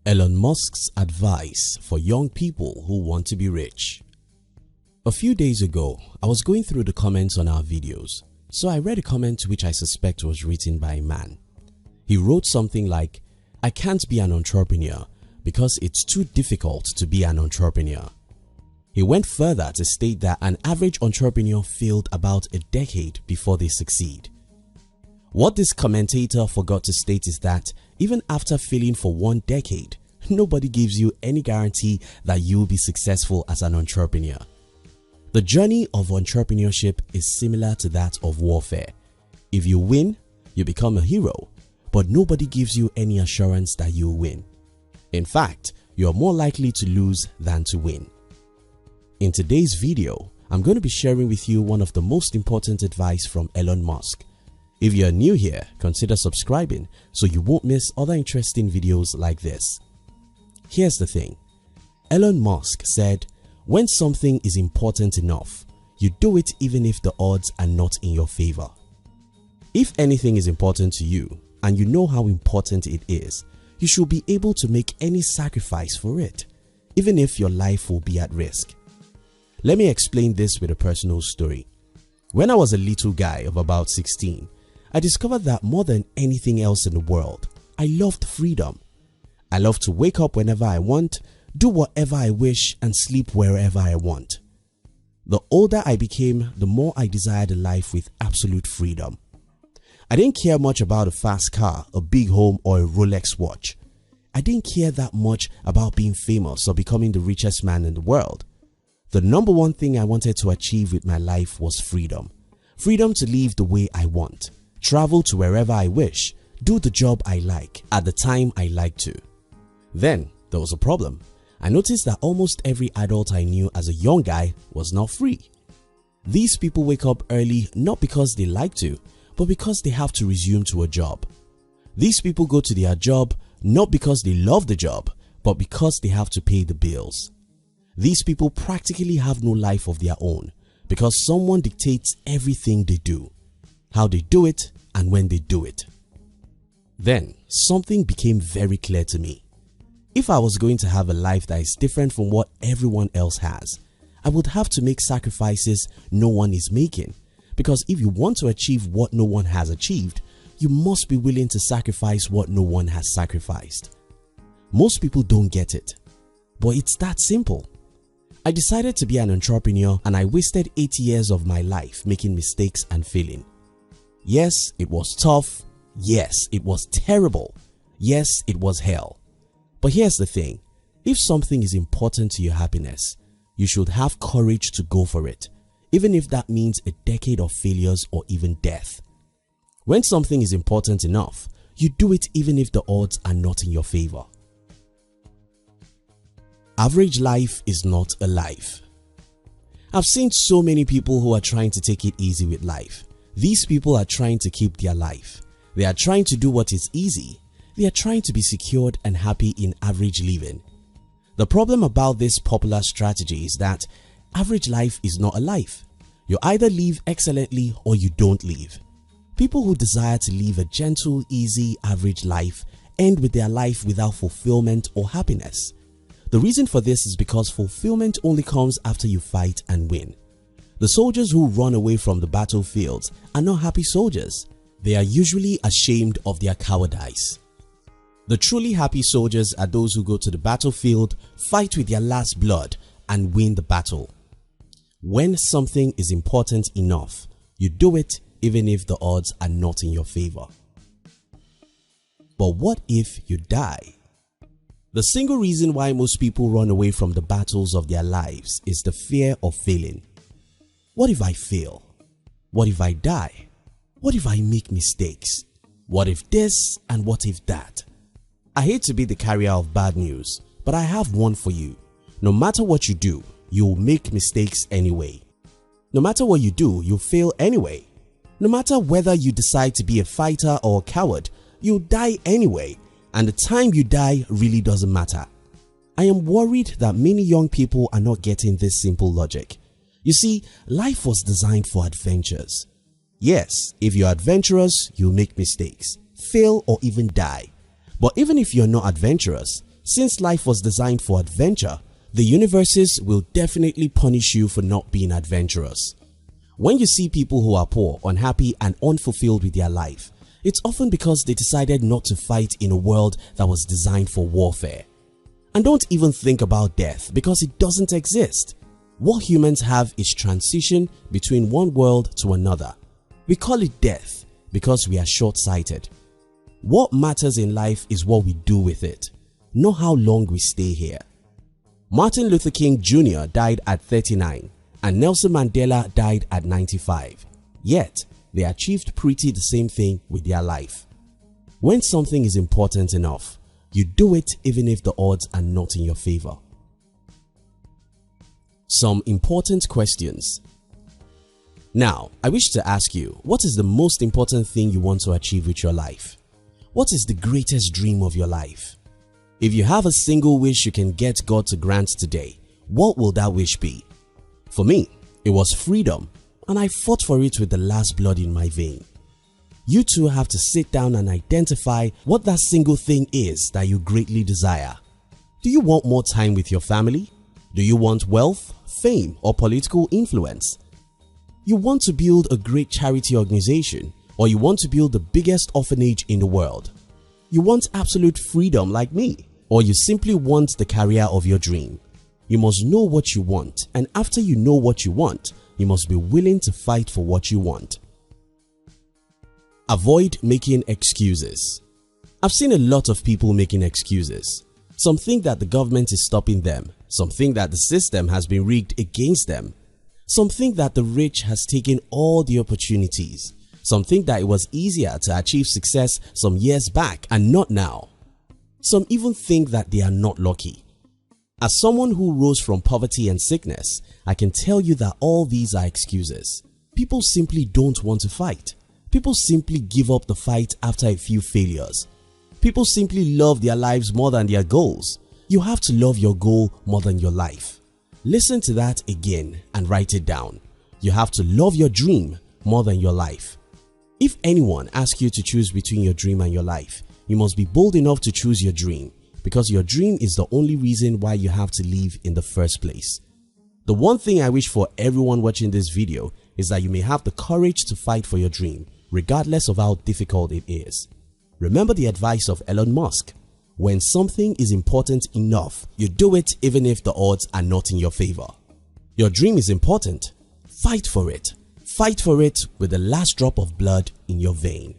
Elon Musk's advice for young people who want to be rich. A few days ago, I was going through the comments on our videos, so I read a comment which I suspect was written by a man. He wrote something like, "I can't be an entrepreneur because it's too difficult to be an entrepreneur." He went further to state that an average entrepreneur failed about a decade before they succeed. What this commentator forgot to state is that even after failing for 1 decade, nobody gives you any guarantee that you will be successful as an entrepreneur. The journey of entrepreneurship is similar to that of warfare. If you win, you become a hero, but nobody gives you any assurance that you'll win. In fact, you are more likely to lose than to win. In today's video, I'm going to be sharing with you one of the most important advice from Elon Musk. If you are new here, consider subscribing so you won't miss other interesting videos like this. Here's the thing. Elon Musk said, when something is important enough, you do it even if the odds are not in your favor. If anything is important to you and you know how important it is, you should be able to make any sacrifice for it, even if your life will be at risk. Let me explain this with a personal story. When I was a little guy of about 16, I discovered that more than anything else in the world, I loved freedom. I loved to wake up whenever I want, do whatever I wish, and sleep wherever I want. The older I became, the more I desired a life with absolute freedom. I didn't care much about a fast car, a big home, or a Rolex watch. I didn't care that much about being famous or becoming the richest man in the world. The number one thing I wanted to achieve with my life was freedom. Freedom to live the way I want, travel to wherever I wish, do the job I like at the time I like to. Then there was a problem. I noticed that almost every adult I knew as a young guy was not free. These people wake up early not because they like to, but because they have to resume to a job. These people go to their job not because they love the job, but because they have to pay the bills. These people practically have no life of their own because someone dictates everything they do, how they do it, and when they do it. Then something became very clear to me. If I was going to have a life that is different from what everyone else has, I would have to make sacrifices no one is making, because if you want to achieve what no one has achieved, you must be willing to sacrifice what no one has sacrificed. Most people don't get it, but it's that simple. I decided to be an entrepreneur and I wasted 8 years of my life making mistakes and failing. Yes, it was tough. Yes, it was terrible. Yes, it was hell. But here's the thing. If something is important to your happiness, you should have courage to go for it, even if that means a decade of failures or even death. When something is important enough, you do it even if the odds are not in your favor. Average life is not a life. I've seen so many people who are trying to take it easy with life. These people are trying to keep their life. They are trying to do what is easy. They are trying to be secured and happy in average living. The problem about this popular strategy is that average life is not a life. You either live excellently or you don't live. People who desire to live a gentle, easy, average life end with their life without fulfillment or happiness. The reason for this is because fulfillment only comes after you fight and win. The soldiers who run away from the battlefields are not happy soldiers. They are usually ashamed of their cowardice. The truly happy soldiers are those who go to the battlefield, fight with their last blood, and win the battle. When something is important enough, you do it even if the odds are not in your favor. But what if you die? The single reason why most people run away from the battles of their lives is the fear of failing. What if I fail? What if I die? What if I make mistakes? What if this and what if that? I hate to be the carrier of bad news, but I have one for you. No matter what you do, you'll make mistakes anyway. No matter what you do, you'll fail anyway. No matter whether you decide to be a fighter or a coward, you'll die anyway. And the time you die really doesn't matter. I am worried that many young people are not getting this simple logic. You see, life was designed for adventures. Yes, if you're adventurous, you'll make mistakes, fail, or even die. But even if you're not adventurous, Since life was designed for adventure, the universes will definitely punish you for not being adventurous. When you see people who are poor, unhappy and unfulfilled with their life, it's often because they decided not to fight in a world that was designed for warfare. And don't even think about death because it doesn't exist. What humans have is transition between one world to another. We call it death because we are short-sighted. What matters in life is what we do with it, not how long we stay here. Martin Luther King Jr. died at 39 and Nelson Mandela died at 95. Yet, they achieved pretty the same thing with their life. When something is important enough, you do it even if the odds are not in your favor. Some important questions. Now, I wish to ask you, what is the most important thing you want to achieve with your life? What is the greatest dream of your life? If you have a single wish you can get God to grant today, what will that wish be? For me, it was freedom, and I fought for it with the last blood in my vein. You too have to sit down and identify what that single thing is that you greatly desire. Do you want more time with your family? Do you want wealth, fame, or political influence? You want to build a great charity organization, or you want to build the biggest orphanage in the world? You want absolute freedom like me, or you simply want the career of your dream? You must know what you want, and after you know what you want, you must be willing to fight for what you want. Avoid making excuses. I've seen a lot of people making excuses. Some think that the government is stopping them. Some think that the system has been rigged against them. Some think that the rich has taken all the opportunities. Some think that it was easier to achieve success some years back and not now. Some even think that they are not lucky. As someone who rose from poverty and sickness, I can tell you that all these are excuses. People simply don't want to fight. People simply give up the fight after a few failures. People simply love their lives more than their goals. You have to love your goal more than your life. Listen to that again and write it down. You have to love your dream more than your life. If anyone asks you to choose between your dream and your life, you must be bold enough to choose your dream, because your dream is the only reason why you have to live in the first place. The one thing I wish for everyone watching this video is that you may have the courage to fight for your dream, regardless of how difficult it is. Remember the advice of Elon Musk: when something is important enough, you do it even if the odds are not in your favor. Your dream is important. Fight for it. Fight for it with the last drop of blood in your vein.